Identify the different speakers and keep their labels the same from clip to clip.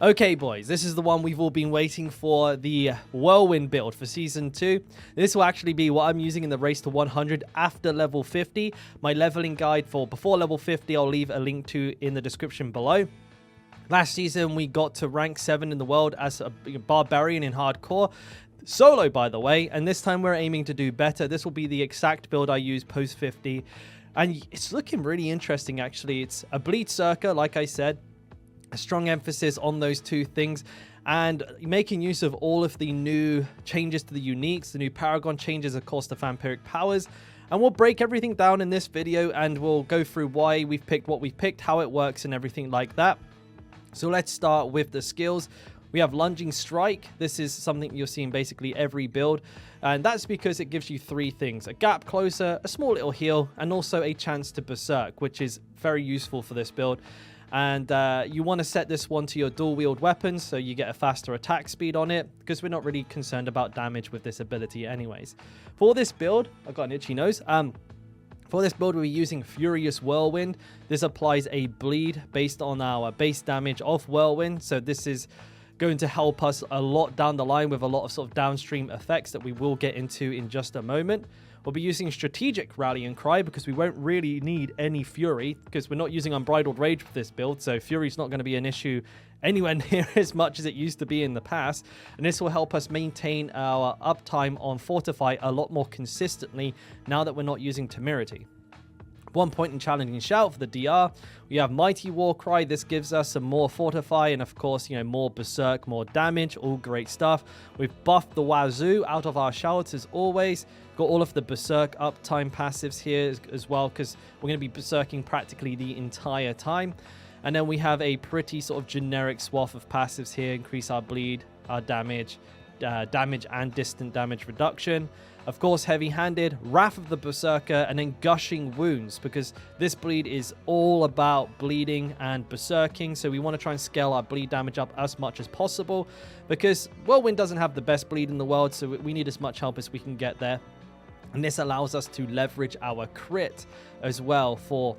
Speaker 1: Okay, boys, this is the one we've all been waiting for, the Whirlwind build for Season 2. This will actually be what I'm using in the race to 100 after level 50. My leveling guide for before level 50, I'll leave a link to in the description below. Last season, we got to rank 7 in the world as a Barbarian in hardcore. Solo, by the way, and this time we're aiming to do better. This will be the exact build I use post 50. And it's looking really interesting, actually. It's a Berserka, like I said. A strong emphasis on those two things and making use of all of the new changes to the uniques, the new Paragon changes, of course, the vampiric powers. And we'll break everything down in this video and we'll go through why we've picked what we've picked, how it works and everything like that. So let's start with the skills. We have Lunging Strike. This is something you'll see in basically every build. And that's because it gives you three things. A gap closer, a small little heal, and also a chance to Berserk, which is very useful for this build. And you want to set this one to your dual wield weapons so you get a faster attack speed on it, because we're not really concerned about damage with this ability anyways. For this build, I've got an itchy nose. For this build, we'll be using Furious Whirlwind. This applies a bleed based on our base damage of Whirlwind. So this is going to help us a lot down the line with a lot of sort of downstream effects that we will get into in just a moment. We'll be using Strategic Rallying Cry because we won't really need any Fury because we're not using Unbridled Rage with this build, so Fury's not going to be an issue anywhere near as much as it used to be in the past. And this will help us maintain our uptime on Fortify a lot more consistently now that we're not using Temerity. 1 point in Challenging Shout for the DR. We have Mighty War Cry. This gives us some more Fortify and, of course, more Berserk, more damage. All great stuff. We've buffed the Wazoo out of our shouts as always. Got all of the Berserk uptime passives here as well because we're going to be Berserking practically the entire time. And then we have a pretty sort of generic swath of passives here. Increase our bleed, our damage, damage and distant damage reduction. Of course, heavy-handed, Wrath of the Berserker, and then Gushing Wounds, because this bleed is all about bleeding and berserking, so we want to try and scale our bleed damage up as much as possible, because Whirlwind doesn't have the best bleed in the world, so we need as much help as we can get there. And this allows us to leverage our crit as well for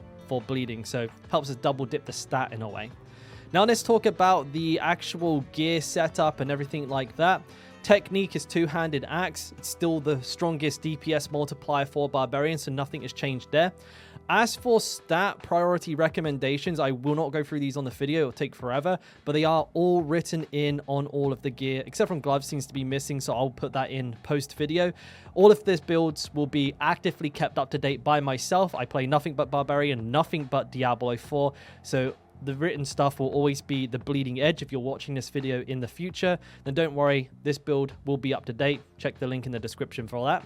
Speaker 1: bleeding, so helps us double dip the stat in a way. Now let's talk about the actual gear setup and everything like that. Technique is Two-Handed Axe. It's still the strongest DPS multiplier for Barbarian, so nothing has changed there. As for stat priority recommendations, I will not go through these on the video. It'll take forever, but they are all written in on all of the gear, except from gloves seems to be missing, so I'll put that in post-video. All of these builds will be actively kept up to date by myself. I play nothing but Barbarian, nothing but Diablo 4, so the written stuff will always be the bleeding edge. If you're watching this video in the future, then don't worry, this build will be up to date. Check the link in the description for all that.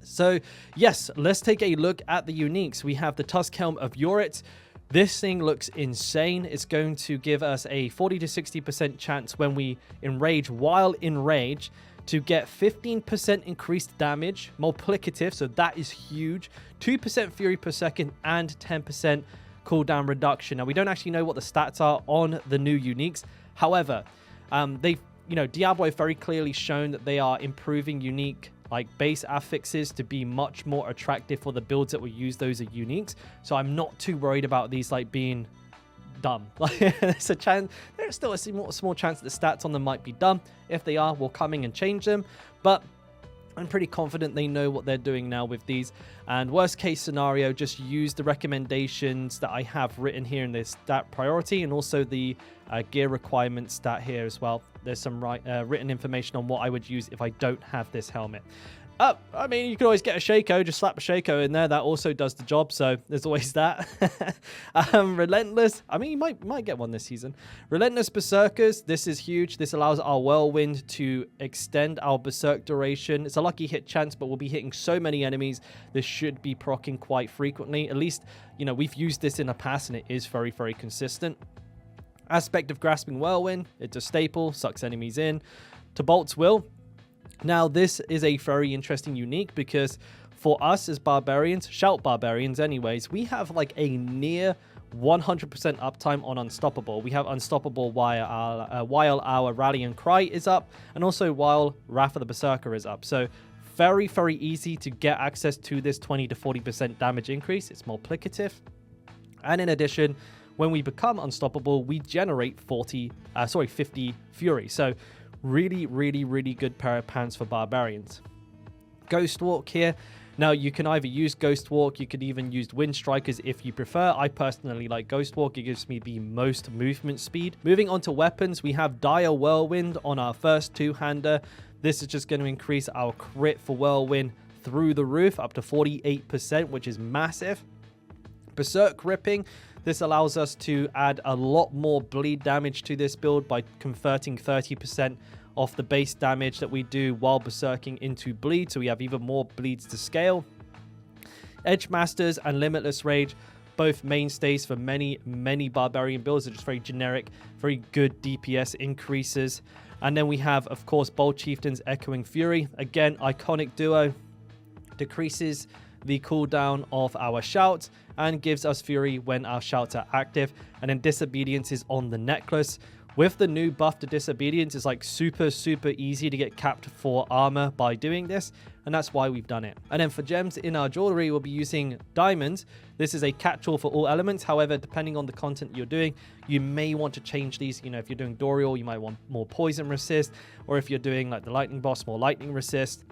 Speaker 1: So yes, let's take a look at the uniques. We have the Tusk Helm of Yorit. This thing looks insane. It's going to give us a 40 to 60% chance when we enrage while in rage to get 15% increased damage, multiplicative, so that is huge, 2% fury per second, and 10% cooldown reduction. Now, we don't actually know what the stats are on the new uniques. However, they've, Diablo very clearly shown that they are improving unique base affixes to be much more attractive for the builds that will use those as uniques. So I'm not too worried about these being dumb. There's a chance, there's still a small chance that the stats on them might be dumb. If they are, we'll come in and change them. But I'm pretty confident they know what they're doing now with these. And worst case scenario, just use the recommendations that I have written here in this stat priority and also the gear requirement stat here as well. There's some written information on what I would use if I don't have this helmet. I mean, you can always get a Shaco, just slap a Shaco in there. That also does the job, so there's always that. Relentless, I mean, you might get one this season. Relentless Berserkers, this is huge. This allows our Whirlwind to extend our Berserk duration. It's a lucky hit chance, but we'll be hitting so many enemies. This should be proccing quite frequently. At least, we've used this in the past, and it is very, very consistent. Aspect of Grasping Whirlwind, it's a staple, sucks enemies in. To Bolt's Will. Now, this is a very interesting unique because for us as Barbarians, Shout Barbarians anyways, we have a near 100% uptime on Unstoppable. We have Unstoppable while our Rallying Cry is up and also while Wrath of the Berserker is up. So very, very easy to get access to this 20 to 40% damage increase. It's multiplicative. And in addition, when we become unstoppable, we generate 50 fury. So really, really, really good pair of pants for barbarians. Ghost Walk here. Now, you can either use Ghost Walk, you could even use Wind Strikers if you prefer. I personally like Ghost Walk. It gives me the most movement speed. Moving on to weapons, we have Dire Whirlwind on our first two-hander. This is just going to increase our crit for Whirlwind through the roof, up to 48%, which is massive. Berserk Ripping. This allows us to add a lot more bleed damage to this build by converting 30% off the base damage that we do while berserking into bleed, so we have even more bleeds to scale. Edge Masters and Limitless Rage, both mainstays for many barbarian builds. They're just very generic, very good DPS increases. And then we have, of course, Bold Chieftain's Echoing Fury. Again, iconic duo, decreases the cooldown of our shouts and gives us fury when our shouts are active. And then Disobedience is on the necklace. With the new buff to Disobedience, it's like super easy to get capped for armor by doing this, and that's why we've done it. And then for gems in our jewelry, we'll be using diamonds. This is a catch-all for all elements. However, depending on the content you're doing, you may want to change these. You know, if you're doing Dorial, you might want more poison resist, or if you're doing like the lightning boss, more lightning resist,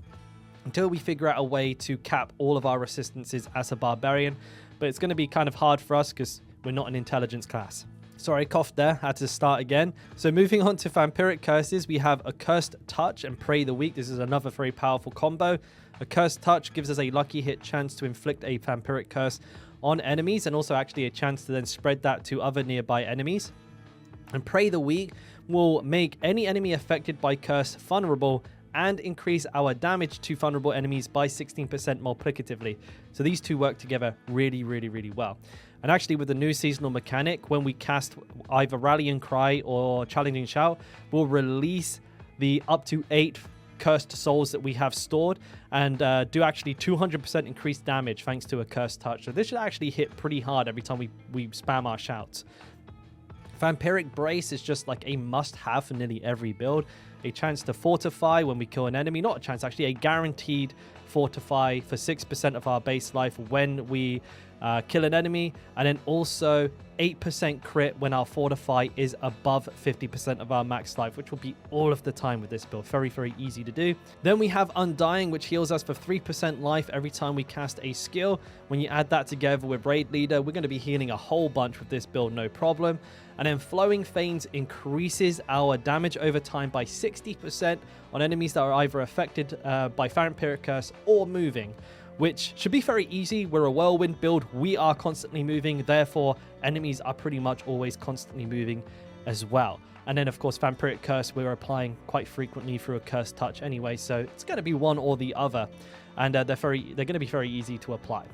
Speaker 1: until we figure out a way to cap all of our resistances as a barbarian. But it's going to be kind of hard for us because we're not an intelligence class. Sorry, coughed there, had to start again. So moving on to Vampiric Curses, we have Accursed Touch and Pray the Weak. This is another very powerful combo. Accursed Touch gives us a lucky hit chance to inflict a Vampiric Curse on enemies, and also actually a chance to then spread that to other nearby enemies. And Pray the Weak will make any enemy affected by Curse vulnerable and increase our damage to vulnerable enemies by 16% multiplicatively. So these two work together really well. And actually, with the new seasonal mechanic, when we cast either Rallying Cry or Challenging Shout, we'll release the up to 8 cursed souls that we have stored and do actually 200% increased damage thanks to a Cursed Touch. So this should actually hit pretty hard every time we spam our shouts. Vampiric Brace is just like a must-have for nearly every build. A chance to fortify when we kill an enemy. Not a chance, actually, a guaranteed fortify for 6% of our base life when we kill an enemy. And then also 8% crit when our fortify is above 50% of our max life, which will be all of the time with this build. Very easy to do. Then we have Undying, which heals us for 3% life every time we cast a skill. When you add that together with Raid Leader, we're going to be healing a whole bunch with this build, no problem. And then Flowing Fanes increases our damage over time by 60% on enemies that are either affected by Vampiric Curse or moving, which should be very easy. We're a Whirlwind build. We are constantly moving. Therefore, enemies are pretty much always constantly moving as well. And then, of course, Vampiric Curse we're applying quite frequently through a Cursed Touch anyway. So it's going to be one or the other. And they're going to be very easy to apply.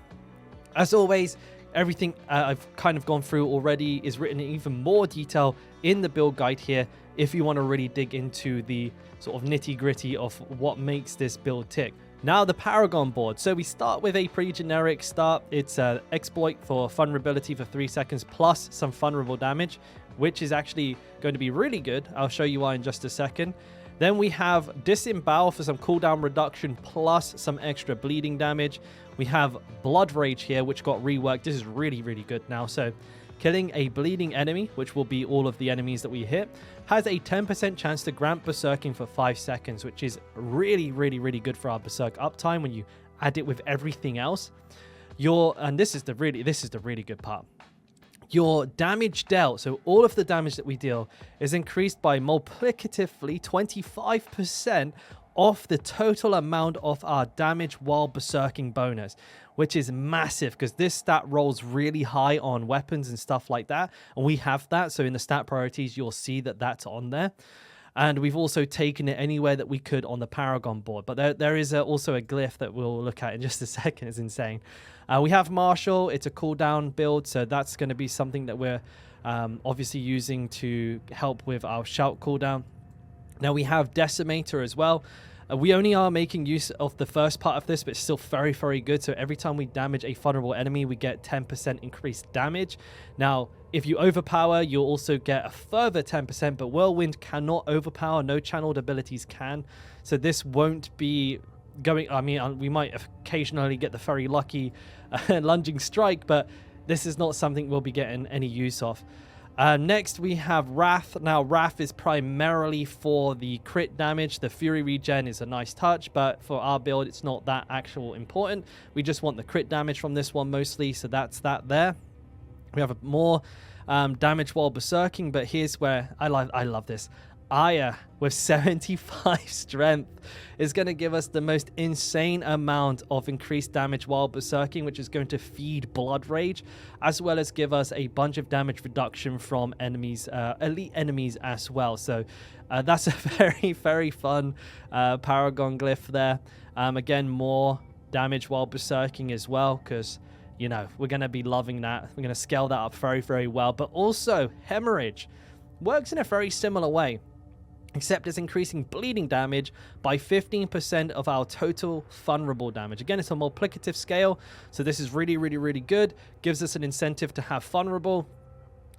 Speaker 1: As always, everything I've kind of gone through already is written in even more detail in the build guide here if you want to really dig into the sort of nitty-gritty of what makes this build tick. Now, the Paragon Board. So we start with a pretty generic start. It's an exploit for vulnerability for 3 seconds plus some vulnerable damage, which is actually going to be really good. I'll show you why in just a second. Then we have Disembowel for some cooldown reduction plus some extra bleeding damage. We have Blood Rage here, which got reworked. This is really good now. So killing a bleeding enemy, which will be all of the enemies that we hit, has a 10% chance to grant Berserking for 5 seconds, which is really good for our Berserk uptime when you add it with everything else. And this is the really good part. Your damage dealt, so all of the damage that we deal, is increased by multiplicatively 25% off the total amount of our damage while berserking bonus, which is massive because this stat rolls really high on weapons and stuff like that, and we have that. So in the stat priorities, you'll see that that's on there. And we've also taken it anywhere that we could on the Paragon board. But there is also a glyph that we'll look at in just a second. It's insane. We have Marshall. It's a cooldown build, so that's going to be something that we're obviously using to help with our shout cooldown. Now we have Decimator as well. We only are making use of the first part of this, but it's still very good. So every time we damage a vulnerable enemy, we get 10% increased damage. Now, if you overpower, you'll also get a further 10%, but Whirlwind cannot overpower. No channeled abilities can. So this won't be going... I mean, we might occasionally get the very lucky lunging strike, but this is not something we'll be getting any use of. Next, we have Wrath. Now, Wrath is primarily for the crit damage. The Fury regen is a nice touch, but for our build, it's not that actual important. We just want the crit damage from this one mostly, so that's that there. We have a more damage while berserking, but here's where I love this. Aya with 75 strength is going to give us the most insane amount of increased damage while berserking, which is going to feed Blood Rage, as well as give us a bunch of damage reduction from enemies, elite enemies as well. So that's a very, very fun Paragon glyph there. Again, more damage while berserking as well, because, you know, we're going to be loving that. We're going to scale that up very, very well. But also, Hemorrhage works in a very similar way, except it's increasing bleeding damage by 15% of our total vulnerable damage. Again, it's a multiplicative scale, so this is really, really, really good. Gives us an incentive to have vulnerable.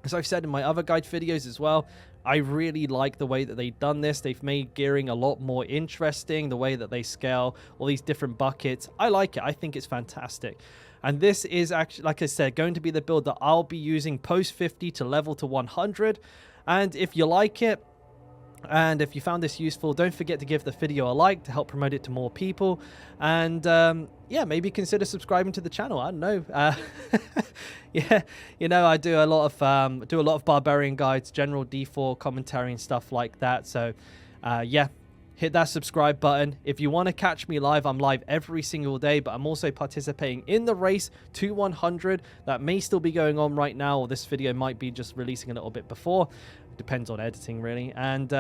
Speaker 1: As I've said in my other guide videos as well, I really like the way that they've done this. They've made gearing a lot more interesting, the way that they scale all these different buckets. I like it. I think it's fantastic. And this is actually, like I said, going to be the build that I'll be using post 50 to level to 100. And if you like it, and if you found this useful, don't forget to give the video a like to help promote it to more people. And yeah, maybe consider subscribing to the channel. I don't know. Yeah, you know, I do a lot of Barbarian guides, general D4 commentary and stuff like that. So yeah, hit that subscribe button. If you want to catch me live, I'm live every single day, but I'm also participating in the race to 100. That may still be going on right now, or this video might be just releasing a little bit before. Depends on editing, really. And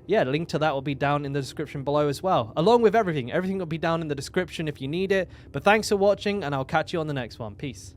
Speaker 1: yeah, link to that will be down in the description below as well, along with everything will be down in the description if you need it. But thanks for watching, and I'll catch you on the next one. Peace.